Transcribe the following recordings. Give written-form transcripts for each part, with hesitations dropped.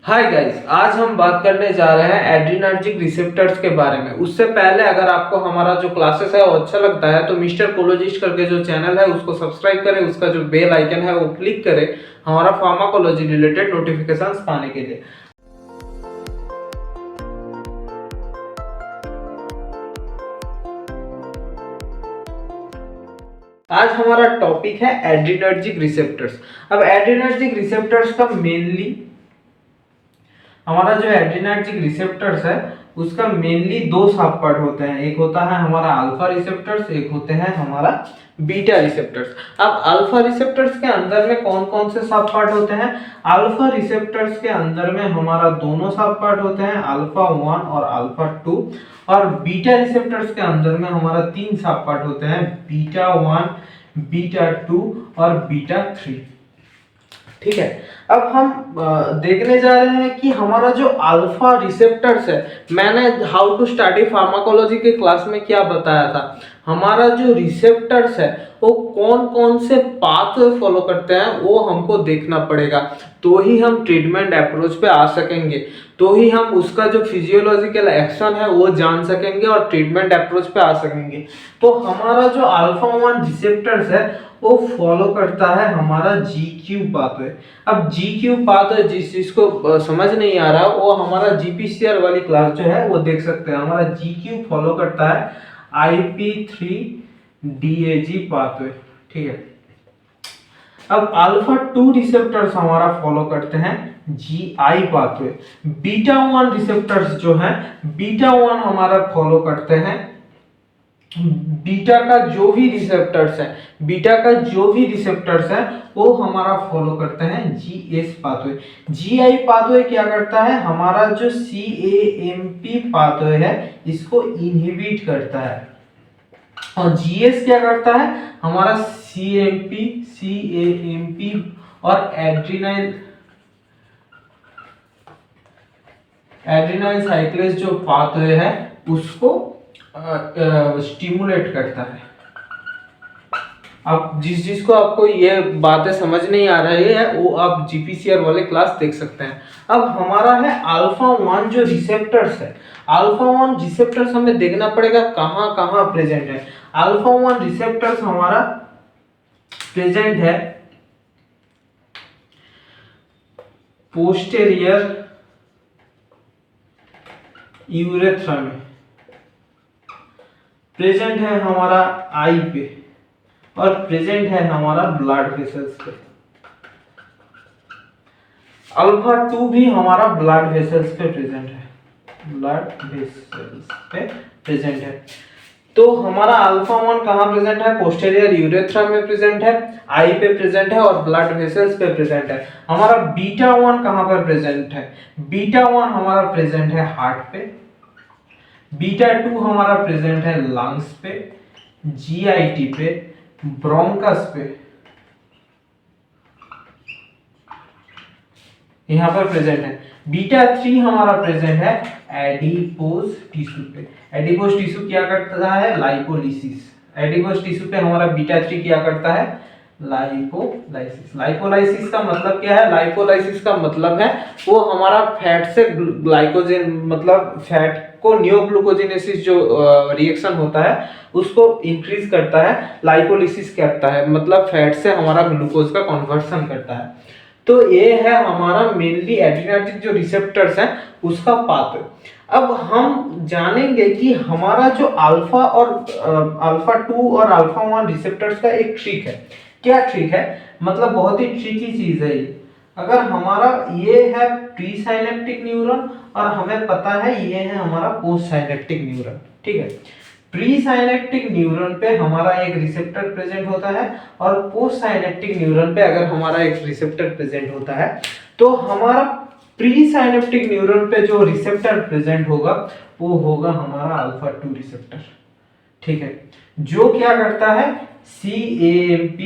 Hi guys, आज हम बात करने जा रहे हैं एड्रीनर्जिक रिसेप्टर्स के बारे में। उससे पहले अगर आपको हमारा जो क्लासेस है वो अच्छा लगता है तो मिस्टर कोलोजिस्ट करके जो चैनल है उसको सब्सक्राइब करें, उसका जो बेल आइकन है वो क्लिक करें हमारा फार्माकोलॉजी रिलेटेड नोटिफिकेशंस पाने के लिए। आज हमारा टॉपिक है एड्रीनर्जिक रिसेप्टर्स। अब एड्रीनर्जिक रिसेप्टर्स का मेनली हमारा जो एड्रीनर्जिक रिसेप्टर्स है उसका मेनली दो सब पार्ट होते हैं। एक होता है हमारा अल्फा रिसेप्टर्स, एक होते हैं हमारा बीटा रिसेप्टर्स। अब अल्फा रिसेप्टर्स के अंदर में कौन कौन से सब पार्ट होते हैं? अल्फा रिसेप्टर्स के अंदर में हमारा दोनों सब पार्ट होते हैं, अल्फा 1 और अल्फा 2। और बीटा रिसेप्टर्स के अंदर में हमारा तीन सब पार्ट होते हैं, बीटा 1, बीटा 2 और बीटा 3। ठीक है, अब हम देखने जा रहे हैं कि हमारा जो अल्फा रिसेप्टर्स है, मैंने हाउ टू स्टडी फार्माकोलॉजी के क्लास में क्या बताया था, हमारा जो रिसेप्टर्स है वो कौन कौन से पाथवे फॉलो करते हैं वो हमको देखना पड़ेगा, तो ही हम ट्रीटमेंट अप्रोच पे आ सकेंगे, तो ही हम उसका जो फिजियोलॉजिकल एक्शन है वो जान सकेंगे और ट्रीटमेंट अप्रोच पे आ सकेंगे। तो हमारा जो अल्फा 1 रिसेप्टर्स है वो फॉलो करता है हमारा GQ पाथवे। अब GQ पाथवे जिसको समझ नहीं आ रहा वो हमारा GPCR वाली क्लास जो है वो देख सकते हैं। हमारा GQ फॉलो करता है IP3DAG पाथवे। ठीक है, अब अल्फा 2 रिसेप्टर्स हमारा फॉलो करते हैं GI पाथवे। बीटा 1 रिसेप्टर्स जो है, बीटा 1 हमारा फॉलो करते हैं बीटा का जो भी रिसेप्टर्स है, बीटा का जो भी रिसेप्टर्स है वो हमारा फॉलो करते हैं GS पाथवे। GI पाथवे क्या करता है, हमारा जो CAMP पाथवे है इसको इनहिबिट करता है। और GS क्या करता है, हमारा CAMP और एड्रिनाइल साइक्लेज जो पाथवे है उसको स्टिमुलेट करता है। अब जिसको आपको ये बातें समझ नहीं आ रही है वो आप GPCR वाले क्लास देख सकते हैं। अब हमारा है अल्फा 1 जो रिसेप्टर्स है, अल्फा 1 रिसेप्टर्स हमें देखना पड़ेगा कहाँ कहाँ प्रेजेंट है। अल्फा 1 रिसेप्टर्स हमारा प्रेजेंट है पोस्टेरियर यूरेथ्रा में, प्रेजेंट है हमारा आई पे और प्रेजेंट है हमारा ब्लड वेसल्स पे। अल्फा 2 भी हमारा ब्लड वेसल्स पे प्रेजेंट है, ब्लड वेसल्स पे प्रेजेंट है। तो हमारा अल्फा 1 कहाँ प्रेजेंट है, पोस्टेरियर यूरेथ्रा में प्रेजेंट है, आई पे प्रेजेंट है और ब्लड वेसल्स पे प्रेजेंट है। हमारा बीटा 1 कहाँ पर प्रेजेंट है, बीटा 1 हमारा प्रेजेंट है हार्ट पे, बीटा 2 हमारा प्रेजेंट है लंग्स पे, GIT पे, ब्रोंकस पे, यहां पर प्रेजेंट है। बीटा 3 हमारा प्रेजेंट है एडिपोज टिश्यू पे। एडिपोज टिश्यू क्या करता है, लाइपोलिसिस। एडिपोज टिश्यू पे हमारा बीटा 3 क्या करता है, लाइपोलाइसिस। लाइपोलाइसिस का मतलब क्या है, लाइपोलाइसिस का मतलब है वो हमारा फैट से ग्लाइकोजन मतलब फैट को नियोग्लूकोजिनेसिस जो रिएक्शन होता है उसको इंक्रीज करता है। लाइपोलिसिस करता है मतलब फैट से हमारा ग्लूकोज का कन्वर्शन करता है। तो ये है हमारा मेनली एड्रिनर्जिक जो रिसेप्टर्स हैं उसका पाथ। अब हम जानेंगे कि हमारा जो अल्फा और अल्फा 2 और अल्फा 1 रिसेप्टर्स का एक ट्रिक है। क्या ट्रिक है, मतलब बहुत ही ट्रिकी चीज है ये। अगर हमारा ये है प्री साइनेप्टिक न्यूरॉन और हमें पता है ये है हमारा पोस्ट साइनेप्टिक न्यूरॉन। ठीक है, प्री साइनेप्टिक न्यूरॉन पे हमारा एक रिसेप्टर प्रेजेंट होता है और पोस्ट साइनेप्टिक न्यूरॉन पे अगर हमारा एक रिसेप्टर प्रेजेंट होता है तो हमारा प्री साइनेप्टिक न्यूरॉन पे जो रिसेप्टर प्रेजेंट होगा वो होगा हमारा अल्फा 2 रिसेप्टर। ठीक है, जो क्या करता है, CAMP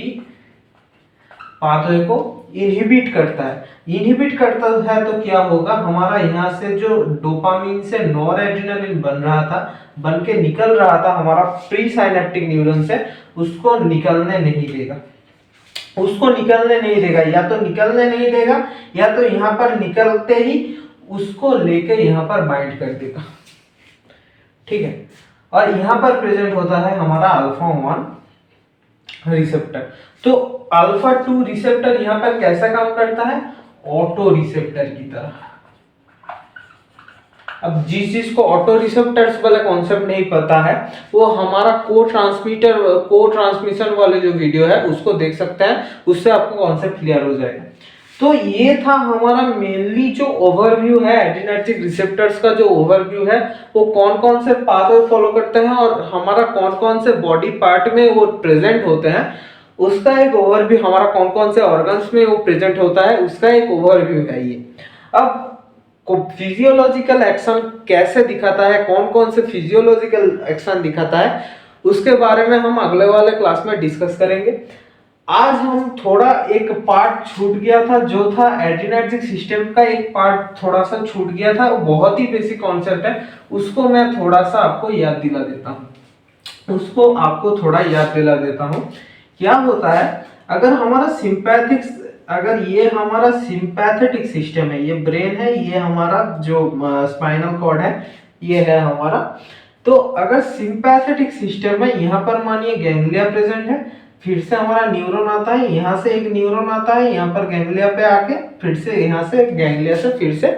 पाथवे को इनहिबिट करता है। इनहिबिट करता है तो क्या होगा, हमारा यहाँ से जो डोपामिन से नॉरएड्रेनालिन बन रहा था, बन के निकल रहा था हमारा प्री साइनेप्टिक न्यूरॉन से, उसको निकलने नहीं देगा। उसको निकलने नहीं देगा, या तो निकलने नहीं देगा या तो यहाँ पर निकलते ही उसको लेके यहाँ पर बाइंड कर देगा, ठीक है। और यहाँ पर प्रेजेंट होता है हमारा अल्फा 1 रिसेप्टर। तो अल्फा 2 रिसेप्टर यहाँ पर कैसा काम करता है, ऑटो रिसेप्टर की तरह। अब जिस जिसको ऑटो रिसेप्टर्स वाला कॉन्सेप्ट नहीं पता है वो हमारा को ट्रांसमिशन वाले जो वीडियो है उसको देख सकते हैं, उससे आपको कॉन्सेप्ट क्लियर हो जाएगा। तो ये था हमारा मेनली जो ओवरव्यू है एड्रेनर्जिक रिसेप्टर्स का, जो ओवरव्यू है वो कौन कौन से पाथवे फॉलो करते हैं और हमारा कौन कौन से बॉडी पार्ट में वो प्रेजेंट होते हैं उसका एक ओवरव्यू, हमारा कौन कौन से ऑर्गन्स में वो प्रेजेंट होता है उसका एक ओवरव्यू है ये। अब फिजियोलॉजिकल एक्शन कैसे दिखाता है, कौन कौन से फिजियोलॉजिकल एक्शन दिखाता है उसके बारे में हम अगले वाले क्लास में डिस्कस करेंगे। आज हम थोड़ा एक पार्ट छूट गया था, जो था एड्रेनर्जिक सिस्टम का एक पार्ट थोड़ा सा छूट गया था, वो बहुत ही बेसिक कॉन्सेप्ट है, उसको मैं थोड़ा सा आपको याद दिला देता हूँ। क्या होता है, अगर ये हमारा सिंपैथेटिक सिस्टम है, ये ब्रेन है, ये हमारा जो स्पाइनल कॉर्ड है ये है हमारा। तो अगर सिंपैथेटिक सिस्टम है, यहाँ पर मानिए गैंग्लिया प्रेजेंट है, फिर से हमारा न्यूरॉन आता है, यहाँ से एक न्यूरॉन आता है, यहाँ पर गैंग्लिया पे आके फिर से यहाँ से गैंग्लिया से फिर से,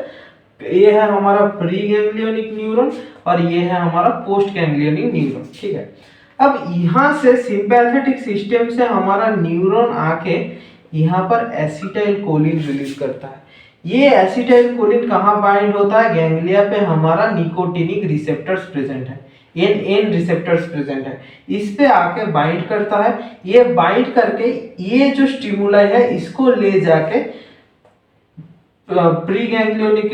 ये है हमारा प्री गैंग्लियोनिक न्यूरॉन और ये है हमारा पोस्ट गैंग्लियोनिक न्यूरॉन, ठीक है। अब यहाँ से सिंपैथेटिक सिस्टम से हमारा न्यूरॉन आके यहाँ पर एसिटाइल कोलिन रिलीज करता है। ये एसिटाइल कोलिन कहाँ बाइंड होता है, गैंग्लिया पे हमारा निकोटिनिक रिसेप्टर्स प्रेजेंट है, एन रिसेप्टर्स प्रेजेंट है, इस पे आके बाइंड करता है। ये बाइंड करके ये जो स्टिमुलाई है इसको ले जाके प्री गैंग्लियोनिक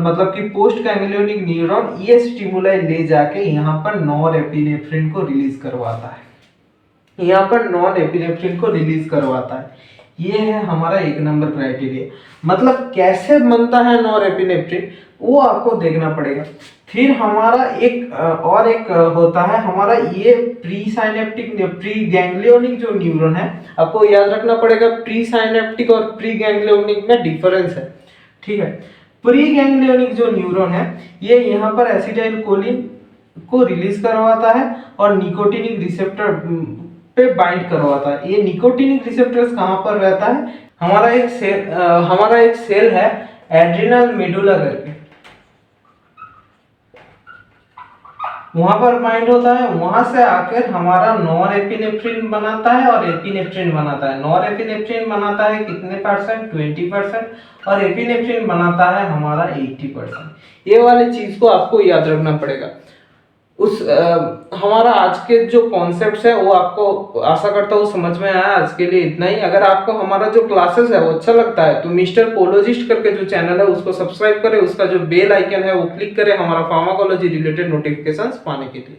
मतलब कि पोस्ट गैंग्लियोनिक न्यूरॉन ये स्टिमुलाई ले जाके यहाँ पर नॉरएपिनेफ्रिन को रिलीज करवाता है, ये है हमारा 1 नंबर क्राइटेरिया। मतलब कैसे बनता है नॉरएपिनेफ्रिन वो आपको देखना पड़ेगा। फिर हमारा एक होता है हमारा ये प्री गैंग्लियोनिक जो न्यूरॉन है, आपको याद रखना पड़ेगा प्री साइनेप्टिक और प्री गैंग्लियोनिक में डिफरेंस है, ठीक है। प्री गैंग्लियोनिक जो न्यूरॉन है ये यहाँ पर एसिटाइल कोलिन को रिलीज करवाता है और निकोटिनिक रिसेप्टर पे बाइंड करवाता है। ये निकोटिनिक रिसेप्टर्स कहाँ पर रहता है, हमारा एक सेल है एड्रिनल मेडुला करके, वहां पर बाइंड होता है, वहां से आकर हमारा नॉरएपिनेफ्रिन बनाता है और एपिनेफ्रिन बनाता है। नॉरएपिनेफ्रिन बनाता है कितने परसेंट, 20%, और एपिनेफ्रिन बनाता है हमारा 80%। ये वाली चीज को आपको याद रखना पड़ेगा। हमारा आज के जो कॉन्सेप्ट्स है वो आपको आशा करता हूँ समझ में आया। आज के लिए इतना ही। अगर आपको हमारा जो क्लासेस है वो अच्छा लगता है तो मिस्टर पोलोजिस्ट करके जो चैनल है उसको सब्सक्राइब करें, उसका जो बेल आइकन है वो क्लिक करें हमारा फार्माकोलॉजी रिलेटेड नोटिफिकेशंस पाने के लिए।